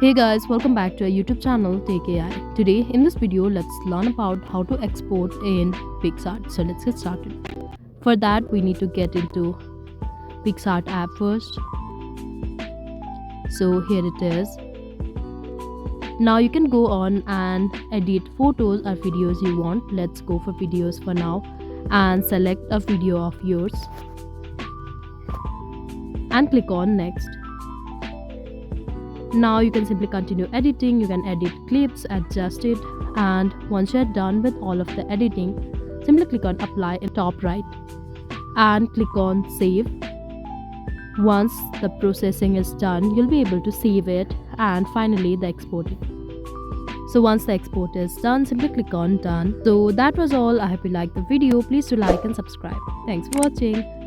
Hey guys, welcome back to our YouTube channel Take AI. Today in this video, let's learn about how to export in Picsart. So let's get started. For that, we need to get into Picsart app first. So here it is. Now you can go on and edit photos or videos you want. Let's go for videos for now and select a video of yours and click on next. Now you can simply continue editing. You can edit clips, adjust it, and once you're done with all of the editing, simply click on apply in top right and click on save. Once the processing is done, you'll be able to save it and finally the exporting. So once the export is done, simply click on done. So that was all. I hope you liked the video. Please do like and subscribe. Thanks for watching.